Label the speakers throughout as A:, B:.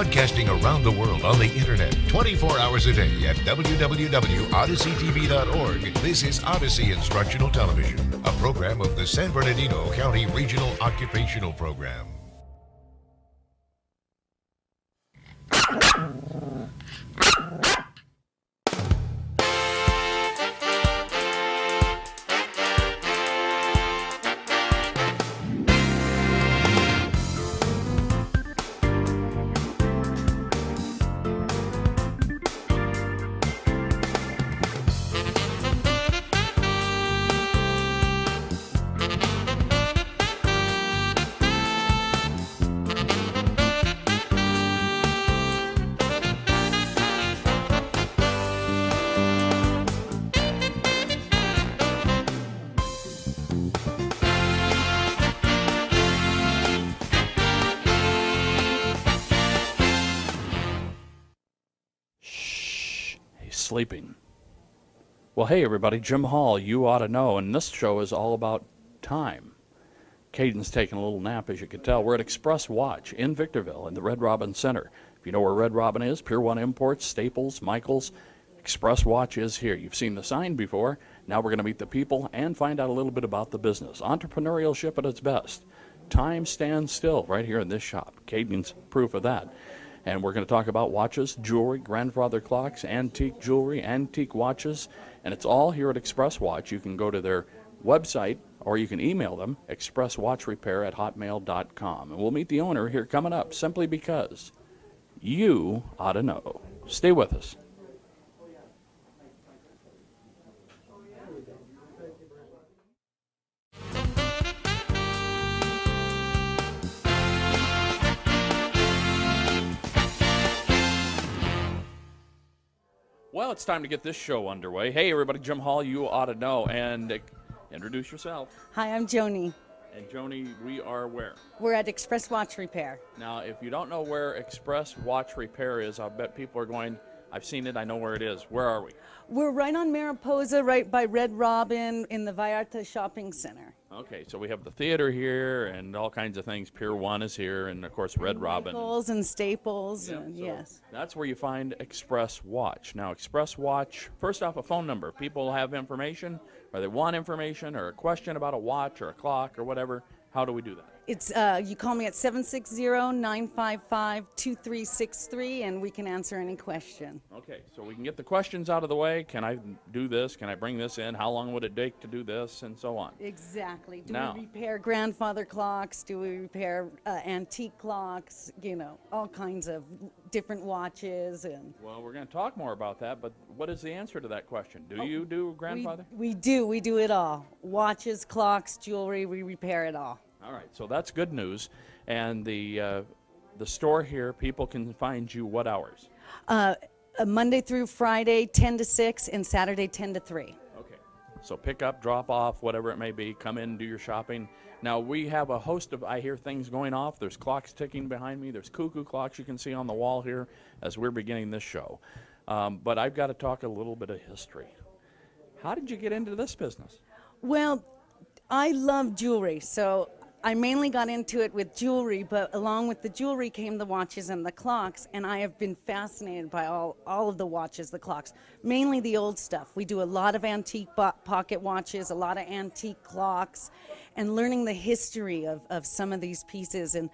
A: Broadcasting around the world on the internet 24 hours a day at www.odysseytv.org. This is Odyssey Instructional Television, a program of the San Bernardino County Regional Occupational Program.
B: Sleeping. Well, hey everybody, Jim Hall, you ought to know, and this show is all about time. Caden's taking a little nap, as you can tell. We're at Express Watch in Victorville in the Red Robin Center. If you know where Red Robin is, Pier 1 Imports, Staples, Michaels, Express Watch is here. You've seen the sign before. Now we're going to meet the people and find out a little bit about the business. Entrepreneurship at its best. Time stands still right here in this shop. Caden's proof of that. And we're going to talk about watches, jewelry, grandfather clocks, antique jewelry, antique watches, and it's all here at Express Watch. You can go to their website or you can email them, expresswatchrepair@hotmail.com. And we'll meet the owner here coming up, simply because you ought to know. Stay with us. Well, it's time to get this show underway. Hey, everybody, Jim Hall, you ought to know. And introduce yourself.
C: Hi, I'm Joni.
B: And Joni, we are where?
C: We're at Express Watch Repair.
B: Now, if you don't know where Express Watch Repair is, I bet people are going, I've seen it, I know where it is. Where are we?
C: We're right on Mariposa, right by Red Robin in the Vallarta Shopping Center.
B: Okay, so we have the theater here and all kinds of things. Pier 1 is here, and, of course, Red Robin.
C: Michaels and Staples,
B: Yeah,
C: and
B: so
C: yes.
B: That's where you find Express Watch. Now, Express Watch, first off, a phone number. People have information, or they want information, or a question about a watch or a clock or whatever. How do we do that?
C: It's you call me at 760-955-2363, and we can answer any question.
B: Okay, so we can get the questions out of the way. Can I do this? Can I bring this in? How long would it take to do this? And so on.
C: Exactly. Do
B: Now,
C: we repair grandfather clocks? Do we repair antique clocks? You know, all kinds of different watches. And
B: well, we're going to talk more about that, but what is the answer to that question? Do you do grandfather?
C: We do. We do it all. Watches, clocks, jewelry, we repair it all.
B: All right, so that's good news. And the store here, people can find you what hours?
C: Monday through Friday, 10 to 6, and Saturday, 10 to 3.
B: Okay, so pick up, drop off, whatever it may be. Come in and do your shopping. Now, we have a host of, I hear things going off. There's clocks ticking behind me. There's cuckoo clocks you can see on the wall here as we're beginning this show. But I've got to talk a little bit of history. How did you get into this business?
C: Well, I love jewelry, so I mainly got into it with jewelry, but along with the jewelry came the watches and the clocks, and I have been fascinated by all of the watches, the clocks, mainly the old stuff. We do a lot of antique pocket watches, a lot of antique clocks, and learning the history of some of these pieces, and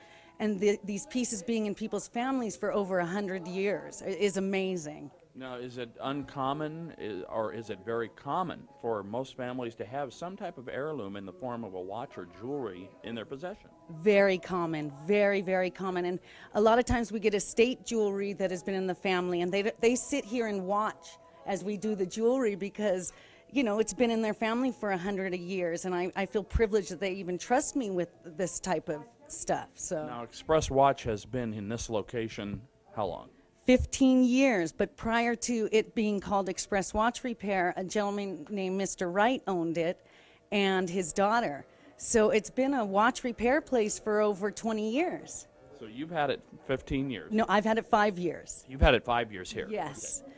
C: these pieces being in people's families for over 100 years is amazing.
B: Now, is it uncommon, or is it very common for most families to have some type of heirloom in the form of a watch or jewelry in their possession?
C: Very common, very, very common. And a lot of times we get estate jewelry that has been in the family, and they sit here and watch as we do the jewelry because, you know, it's been in their family for 100 years, and I feel privileged that they even trust me with this type of stuff. So
B: now, Express Watch has been in this location how long?
C: 15 years, but prior to it being called Express Watch Repair, a gentleman named Mr. Wright owned it, and his daughter. So it's been a watch repair place for over 20 years.
B: So you've had it 15 years?
C: No, I've had it 5 years.
B: You've had it 5 years here?
C: Yes.
B: Okay.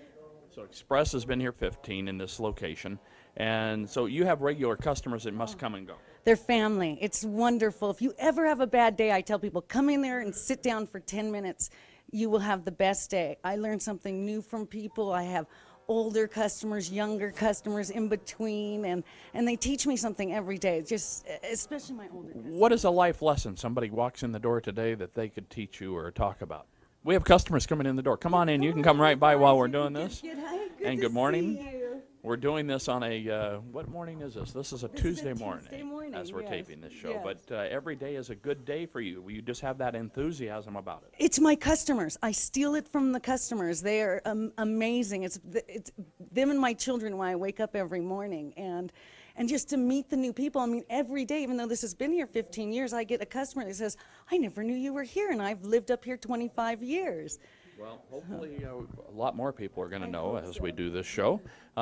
B: So Express has been here 15 in this location, and so you have regular customers that must come and go.
C: They're family. It's wonderful. If you ever have a bad day, I tell people, come in there and sit down for 10 minutes. you will have the best day. I learn something new from people. I have older customers, younger customers in between, and they teach me something every day, just especially my older customers.
B: What is a life lesson somebody walks in the door today that they could teach you or talk about? We have customers coming in the door. Come on in. You can come right by while we're doing this. And good morning. We're doing this on a, what morning is this? This is a Tuesday morning as we're taping this show.
C: Yes.
B: But every day is a good day for you. You just have that enthusiasm about it.
C: It's my customers. I steal it from the customers. They are amazing. It's them and my children when I wake up every morning. And just to meet the new people, I mean, every day, even though this has been here 15 years, I get a customer that says, I never knew you were here, and I've lived up here 25 years.
B: Well, hopefully a lot more people are going to know as we do this show.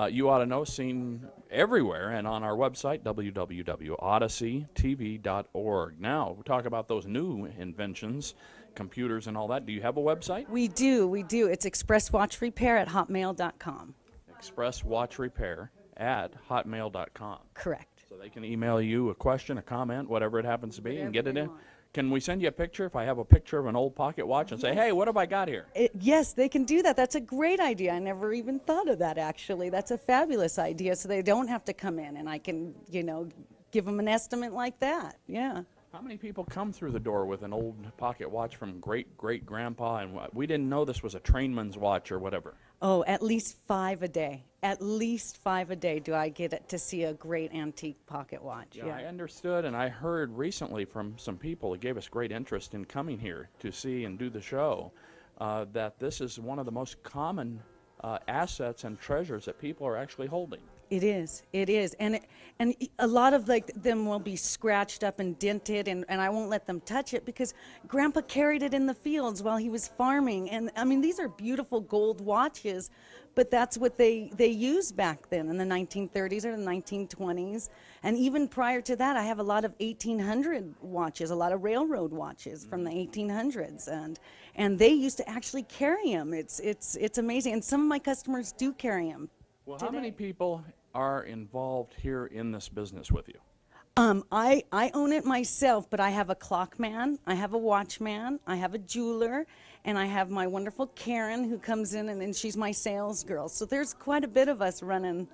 B: You Ought to Know, seen everywhere and on our website, www.odysseytv.org. Now, we'll talk about those new inventions, computers and all that. Do you have a website?
C: We do. It's expresswatchrepair@hotmail.com.
B: expresswatchrepair@hotmail.com.
C: Correct.
B: So they can email you a question, a comment, whatever it happens to be, and get it in. Can we send you a picture if I have a picture of an old pocket watch and say, hey, what have I got here?
C: Yes, they can do that. That's a great idea. I never even thought of that, actually. That's a fabulous idea, so they don't have to come in, and I can, give them an estimate like that. Yeah.
B: How many people come through the door with an old pocket watch from great-great-grandpa, and we didn't know this was a trainman's watch or whatever?
C: Oh, at least 5 a day. At least 5 a day do I get to see a great antique pocket watch.
B: Yeah, I understood, and I heard recently from some people that gave us great interest in coming here to see and do the show, that this is one of the most common assets and treasures that people are actually holding.
C: It is, and a lot of them will be scratched up and dented, and I won't let them touch it because Grandpa carried it in the fields while he was farming, and I mean these are beautiful gold watches, but that's what they used back then in the 1930s or the 1920s, and even prior to that I have a lot of 1800 watches, a lot of railroad watches from the 1800s, and they used to actually carry them. It's amazing, and some of my customers do carry them.
B: Well, how many people are involved here in this business with you?
C: I own it myself, but I have a clock man, I have a watchman, I have a jeweler, and I have my wonderful Karen who comes in, and she's my sales girl. So there's quite a bit of us running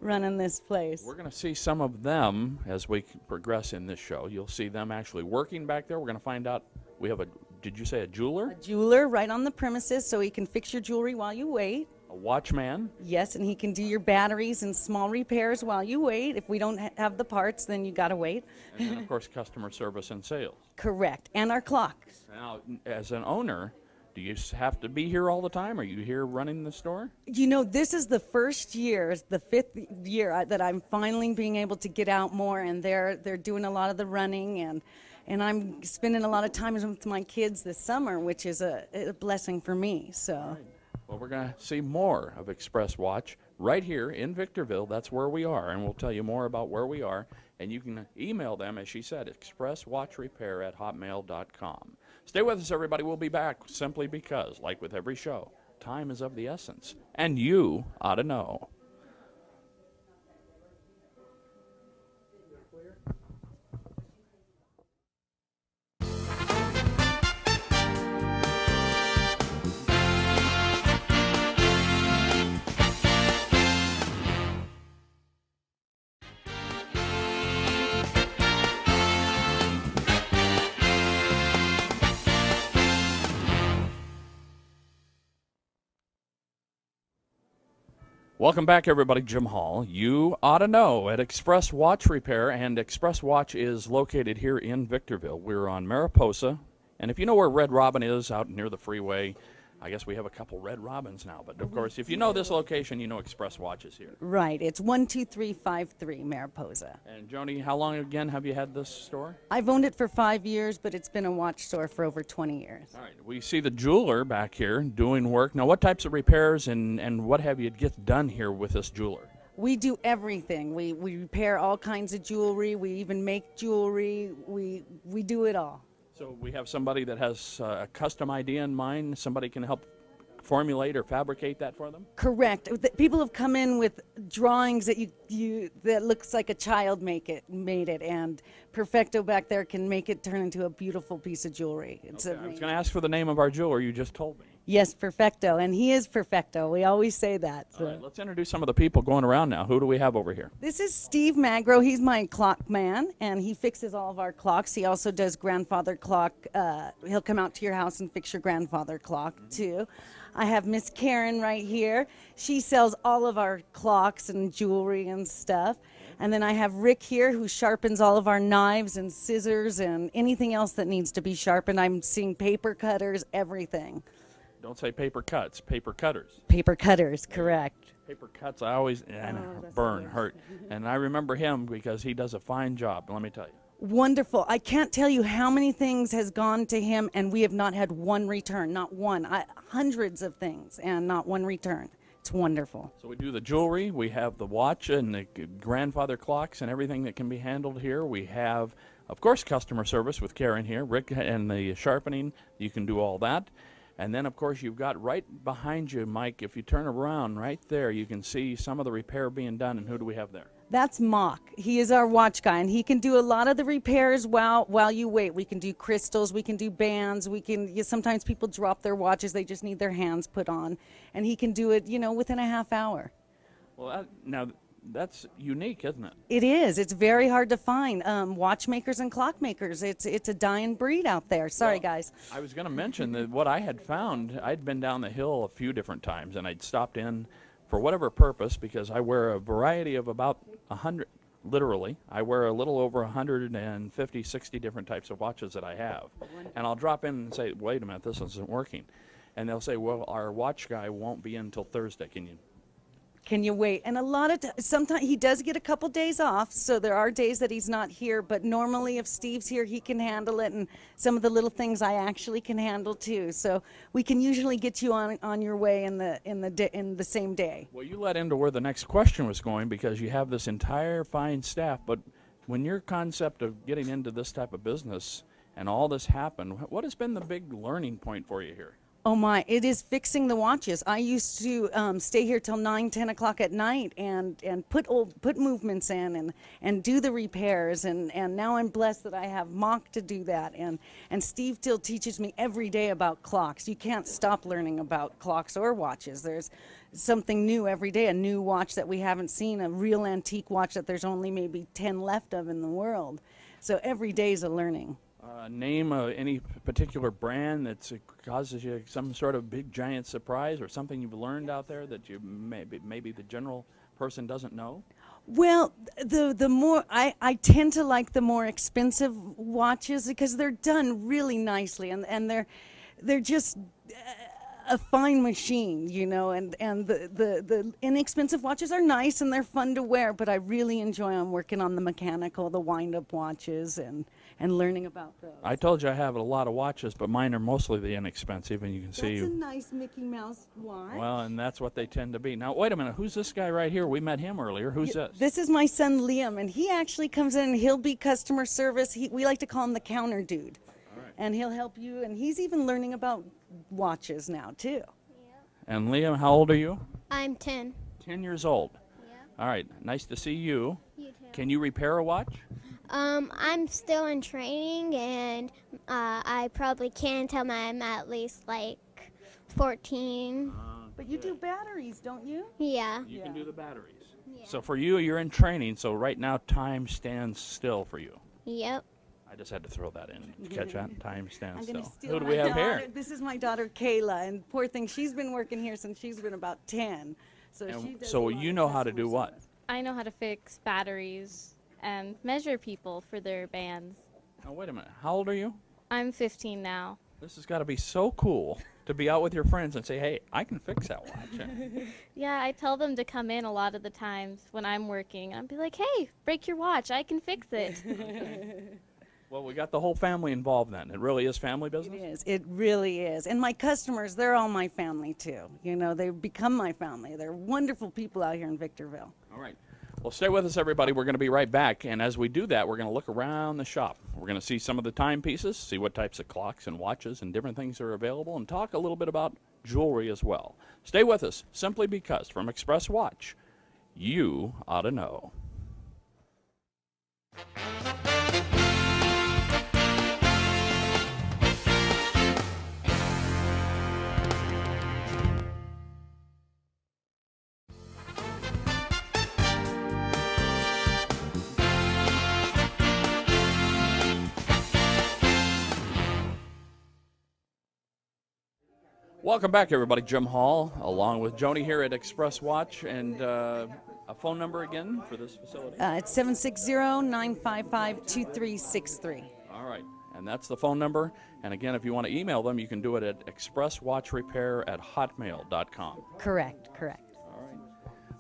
C: this place.
B: We're going to see some of them as we progress in this show. You'll see them actually working back there. We're going to find out. We have did you say a jeweler?
C: A jeweler right on the premises, so he can fix your jewelry while you wait.
B: A watchman?
C: Yes, and he can do your batteries and small repairs while you wait. If we don't have the parts, then you got to wait.
B: And then, of course, customer service and sales.
C: Correct, and our clocks.
B: Now, as an owner, do you have to be here all the time? Are you here running the store?
C: This is the first year, the 5th year that I'm finally being able to get out more, and they're doing a lot of the running, and I'm spending a lot of time with my kids this summer, which is a blessing for me. So.
B: Right. Well, we're going to see more of Express Watch right here in Victorville. That's where we are, and we'll tell you more about where we are. And you can email them, as she said, expresswatchrepair@hotmail.com. Stay with us, everybody. We'll be back simply because, like with every show, time is of the essence, and you ought to know. Welcome back, everybody. Jim Hall. You ought to know at Express Watch Repair, and Express Watch is located here in Victorville. We're on Mariposa, and if you know where Red Robin is, out near the freeway, I guess we have a couple Red Robins now, but of course, if you know this location, you know Express Watch is here.
C: Right. It's 12353 Mariposa.
B: And Joni, how long again have you had this store?
C: I've owned it for 5 years, but it's been a watch store for over 20 years.
B: All right. We see the jeweler back here doing work. Now, what types of repairs and what have you get done here with this jeweler?
C: We do everything. We repair all kinds of jewelry. We even make jewelry. We do it all.
B: So we have somebody that has a custom idea in mind. Somebody can help formulate or fabricate that for them?
C: Correct. People have come in with drawings that that looks like a child made it, and Perfecto back there can make it turn into a beautiful piece of jewelry. It's
B: Okay, I was
C: amazing.
B: going to ask for the name of our jeweler. You just told me.
C: Yes, Perfecto, and he is Perfecto. We always say that. So.
B: All right, let's introduce some of the people going around now. Who do we have over here?
C: This is Steve Magro. He's my clock man, and he fixes all of our clocks. He also does grandfather clock. He'll come out to your house and fix your grandfather clock, too. I have Miss Karen right here. She sells all of our clocks and jewelry and stuff. And then I have Rick here, who sharpens all of our knives and scissors and anything else that needs to be sharpened. I'm seeing paper cutters, everything.
B: Don't say paper cuts, paper cutters.
C: Paper cutters, correct.
B: Paper cuts, I always burn, hurt. And I remember him because he does a fine job, let me tell you.
C: Wonderful. I can't tell you how many things has gone to him, and we have not had one return, not one. Hundreds of things, and not one return. It's wonderful.
B: So we do the jewelry, we have the watch and the grandfather clocks and everything that can be handled here. We have, of course, customer service with Karen here. Rick and the sharpening, you can do all that. And then, of course, you've got right behind you, Mike, if you turn around right there, you can see some of the repair being done. And who do we have there?
C: That's Mock. He is our watch guy, and he can do a lot of the repairs while you wait. We can do crystals, we can do bands, sometimes people drop their watches, they just need their hands put on, and he can do it, within a half hour.
B: Well, now that's unique, isn't it?
C: It is. It's very hard to find watchmakers and clockmakers. It's a dying breed out there. Sorry, guys.
B: I was going to mention that what I had found, I'd been down the hill a few different times, and I'd stopped in for whatever purpose, because I wear a variety of about 100, literally, I wear a little over 150, 60 different types of watches that I have. And I'll drop in and say, wait a minute, this isn't working. And they'll say, well, our watch guy won't be in until Thursday.
C: Can you wait? And a lot of sometimes he does get a couple days off, so there are days that he's not here. But normally, if Steve's here, he can handle it, and some of the little things I actually can handle too. So we can usually get you on your way in the same day.
B: Well, you led into where the next question was going, because you have this entire fine staff. But when your concept of getting into this type of business and all this happened, what has been the big learning point for you here?
C: Oh my, it is fixing the watches. I used to stay here till 9, 10 o'clock at night and put movements in and do the repairs, and now I'm blessed that I have Mock to do that, and Steve still teaches me every day about clocks. You can't stop learning about clocks or watches. There's something new every day, a new watch that we haven't seen, a real antique watch that there's only maybe 10 left of in the world. So every day is a learning.
B: Name any particular brand that causes you some sort of big giant surprise, or something you've learned out there that you maybe the general person doesn't know?
C: Well, the more I tend to like the more expensive watches, because they're done really nicely, and they're just a fine machine, and the inexpensive watches are nice and they're fun to wear, but I really enjoy working on the mechanical, the wind-up watches, and learning about those.
B: I told you I have a lot of watches, but mine are mostly the inexpensive, and you can see.
C: That's a nice Mickey Mouse watch.
B: Well, and that's what they tend to be. Now, wait a minute. Who's this guy right here? We met him earlier. Who's this?
C: This is my son Liam, and he actually comes in and he'll be customer service. We like to call him the counter dude.
B: All right.
C: And he'll help you, and he's even learning about watches now, too.
B: And Liam, how old are you?
D: I'm 10.
B: 10 years old.
D: Yeah.
B: All right. Nice to see you.
D: You too.
B: Can you repair a watch?
D: I'm still in training, and I probably can until I'm at least like 14.
C: But you do batteries, don't you?
D: Yeah.
B: You can do the batteries.
D: Yeah.
B: So for you, you're in training. So right now, time stands still for you.
D: Yep.
B: I just had to throw that in. Did you catch that? Time stands
C: I'm
B: still.
C: going to steal
B: Who do
C: my
B: we have
C: daughter.
B: here?
C: This is my daughter Kayla, and poor thing, she's been working here since she's been about 10. So she does
B: So
C: a lot
B: you
C: of
B: know how to
C: customer
B: do what?
C: service.
E: I know how to fix batteries and measure people for their bands.
B: Now, wait a minute. How old are you?
E: I'm 15 now.
B: This has got to be so cool to be out with your friends and say, hey, I can fix that watch.
E: Yeah, I tell them to come in a lot of the times when I'm working. I'll be like, hey, break your watch. I can fix it.
B: Well, we got the whole family involved then. It really is family business?
C: It is. It really is. And my customers, they're all my family, too. They've become my family. They're wonderful people out here in Victorville.
B: All right. Well, stay with us, everybody. We're going to be right back. And as we do that, we're going to look around the shop. We're going to see some of the timepieces, see what types of clocks and watches and different things are available, and talk a little bit about jewelry as well. Stay with us, simply because from Express Watch, you ought to know. Welcome back, everybody. Jim Hall, along with Joni here at Express Watch, and a phone number again for this facility.
C: It's 760-955-2363.
B: All right, and that's the phone number. And again, if you want to email them, you can do it at expresswatchrepair@hotmail.com.
C: Correct.
B: All right.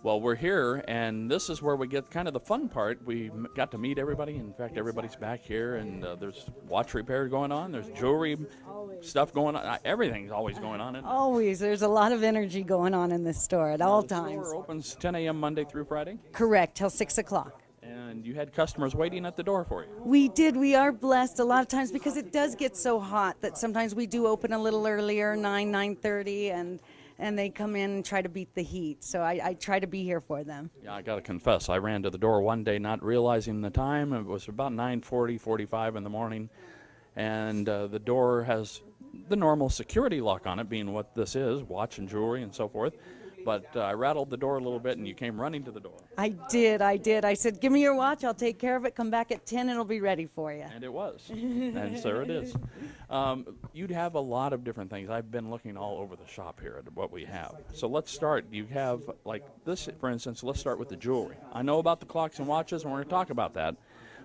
B: Well, we're here, and this is where we get kind of the fun part. We got to meet everybody. In fact, everybody's back here, and there's watch repair going on. There's jewelry stuff going on. Everything's always going on. Isn't it?
C: Always. There's a lot of energy going on in this store at all times.
B: The store opens 10 a.m. Monday through Friday?
C: Correct, till 6 o'clock.
B: And you had customers waiting at the door for you.
C: We did. We are blessed a lot of times because it does get so hot that sometimes we do open a little earlier, 9:30, and they come in and try to beat the heat. So I try to be here for them.
B: Yeah, I got to confess, I ran to the door one day not realizing the time. It was about 9:45 in the morning, and the door has the normal security lock on it, being what this is, watch and jewelry and so forth. But I rattled the door a little bit, and you came running to the door.
C: I did. I said, give me your watch. I'll take care of it. Come back at 10, and it'll be ready for you.
B: And it was. And there it is. You'd have a lot of different things. I've been looking all over the shop here at what we have. So let's start. You have, like this, for instance, let's start with the jewelry. I know about the clocks and watches, and we're going to talk about that.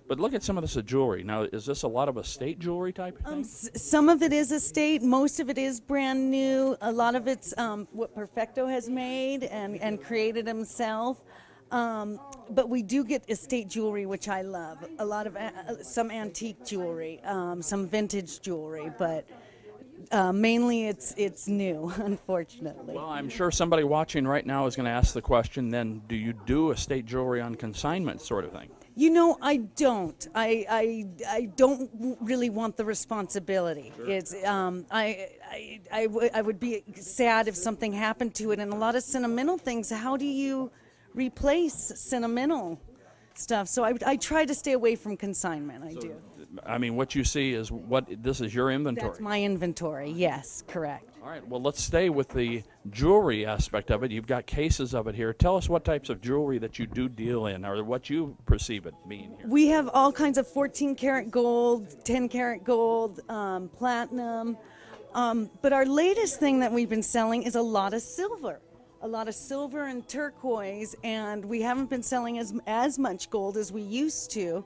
B: But look at some of this jewelry. Now, is this a lot of estate jewelry type of thing?
C: Some of it is estate. Most of it is brand new. A lot of it's what Perfecto has made and created himself. But we do get estate jewelry, which I love. A lot of some antique jewelry, some vintage jewelry, but mainly it's new, unfortunately.
B: Well, I'm sure somebody watching right now is going to ask the question, then, do you do estate jewelry on consignment sort of thing?
C: You know, I don't. I don't really want the responsibility. Sure. It's I would be sad if something happened to it. And a lot of sentimental things. How do you replace sentimental stuff? So I try to stay away from consignment. I do.
B: I mean, what you see is this is your inventory.
C: That's my inventory. Yes, correct.
B: All right. Well, let's stay with the jewelry aspect of it. You've got cases of it here. Tell us what types of jewelry that you do deal in, or what you perceive it being here.
C: We have all kinds of 14-karat gold, 10-karat gold, platinum. But our latest thing that we've been selling is a lot of silver. A lot of silver and turquoise, and we haven't been selling as much gold as we used to.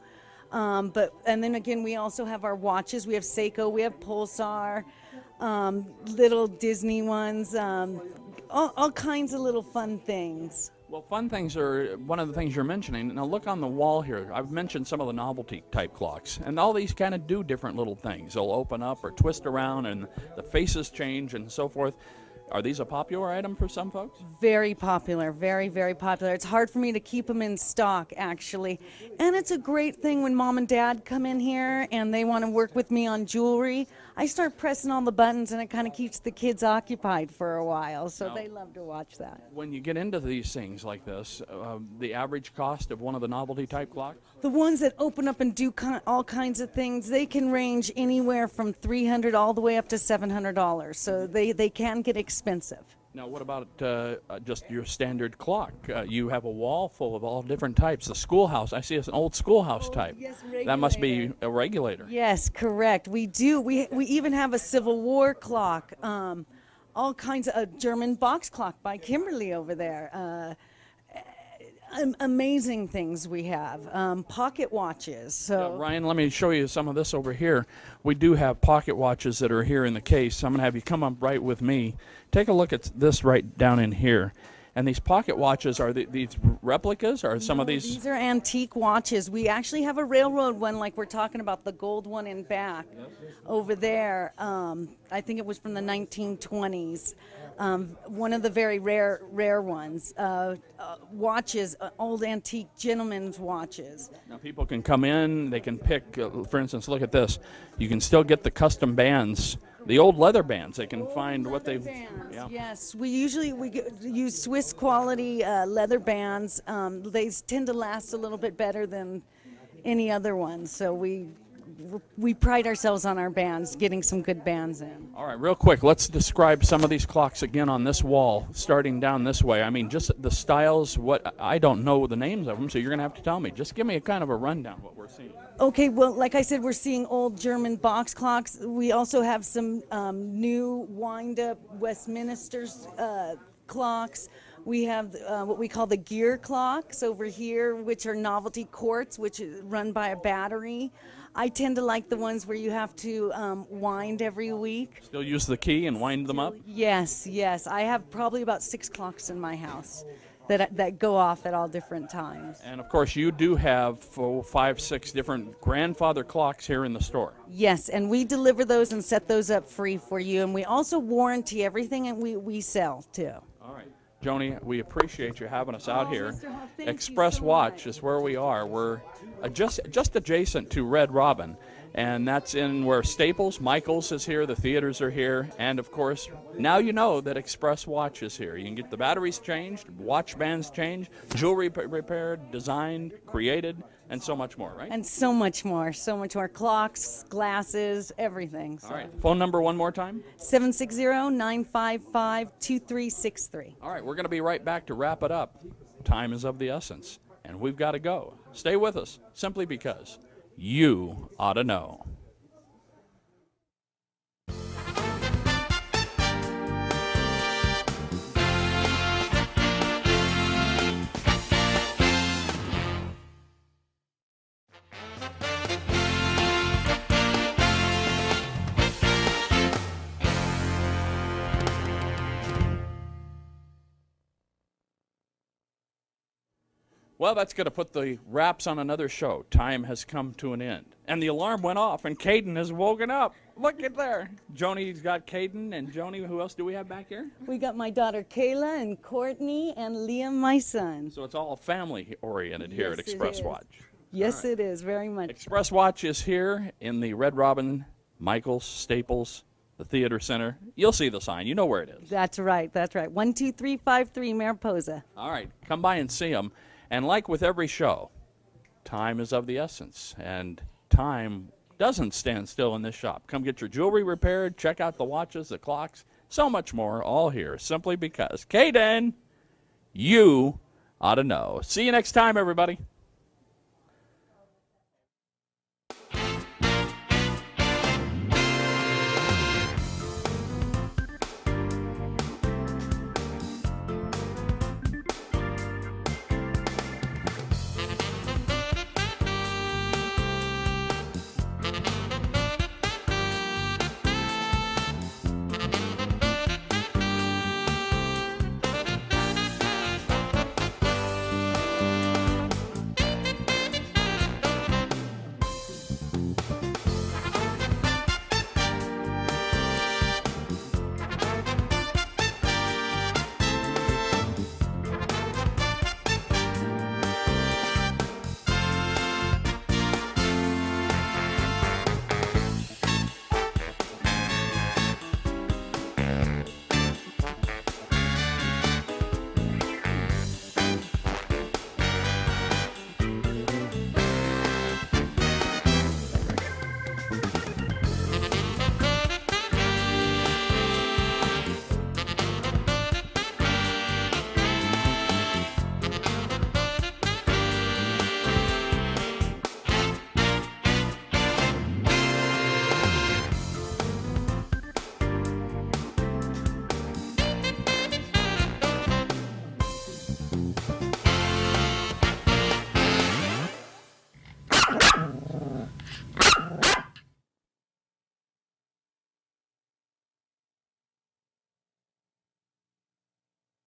C: And then again, we also have our watches. We have Seiko, we have Pulsar, little Disney ones, all kinds of little fun things.
B: Well, fun things are one of the things you're mentioning. Now look on the wall here. I've mentioned some of the novelty type clocks, and all these kind of do different little things. They'll open up or twist around, and the faces change and so forth. Are these a popular item for some folks?
C: Very popular, very, very popular. It's hard for me to keep them in stock, actually. And it's a great thing when Mom and Dad come in here and they want to work with me on jewelry. I start pressing all the buttons, and it kind of keeps the kids occupied for a while, so they love to watch that.
B: When you get into these things like this, the average cost of one of the novelty type clocks?
C: The ones that open up and do all kinds of things, they can range anywhere from $300 all the way up to $700, so they can get expensive.
B: Now, what about just your standard clock? You have a wall full of all different types. The schoolhouse, I see it's an old schoolhouse type.
C: Yes, regulator.
B: That must be a regulator.
C: Yes, correct. We do. We even have a Civil War clock, all kinds of a German box clock by Kimberly over there. Amazing things we have. Pocket watches. So
B: yeah, Ryan, let me show you some of this over here. We do have pocket watches that are here in the case. I'm going to have you come up right with me. Take a look at this right down in here. And these pocket watches, are these replicas, or some of these?
C: These are antique watches. We actually have a railroad one, like we're talking about, the gold one in back over there. I think it was from the 1920s. One of the very rare ones. Watches, old antique gentlemen's watches.
B: Now people can come in, they can pick, for instance, look at this. You can still get the custom bands the old leather bands. They can find what they.
C: Yeah. Yes, we usually use Swiss quality leather bands. They tend to last a little bit better than any other ones. So we pride ourselves on our bands, getting some good bands in.
B: All right, real quick, let's describe some of these clocks again on this wall, starting down this way. I mean, just the styles, I don't know the names of them, so you're going to have to tell me. Just give me a kind of a rundown what we're seeing.
C: Okay, well, like I said, we're seeing old German box clocks. We also have some new wind-up Westminster clocks. We have what we call the gear clocks over here, which are novelty quartz, which is run by a battery. I tend to like the ones where you have to wind every week.
B: Still use the key and wind them up?
C: Yes. I have probably about 6 clocks in my house that go off at all different times.
B: And, of course, you do have 5, 6 different grandfather clocks here in the store.
C: Yes, and we deliver those and set those up free for you. And we also warranty everything, and we sell, too.
B: All right. Joni, we appreciate you having us out here.
C: Mr. Hall, thank
B: Express
C: you so
B: Watch
C: much.
B: is where we are. We're just adjacent to Red Robin, and that's in where Staples, Michaels is here, the theaters are here, and of course, now you know that Express Watch is here. You can get the batteries changed, watch bands changed, jewelry repaired, designed, created, and so much more, right?
C: And so much more. Clocks, glasses, everything. So.
B: All right. Phone number one more time?
C: 760-955-2363.
B: All right, we're going to be right back to wrap it up. Time is of the essence, and we've got to go. Stay with us, simply because you ought to know. Well, that's going to put the wraps on another show. Time has come to an end. And the alarm went off, and Caden has woken up. Look at there. Joni's got Caden, and Joni, who else do we have back here?
C: We got my daughter Kayla and Courtney and Liam, my son.
B: So it's all family-oriented here at
C: Yes, it
B: Express
C: is.
B: Watch.
C: Yes, it is, very much.
B: Express Watch is here in the Red Robin, Michaels, Staples, the Theater Center. You'll see the sign. You know where it is.
C: That's right. 12353 Mariposa.
B: All right. Come by and see them. And like with every show, time is of the essence, and time doesn't stand still in this shop. Come get your jewelry repaired, check out the watches, the clocks, so much more, all here, simply because. Caden, you ought to know. See you next time, everybody.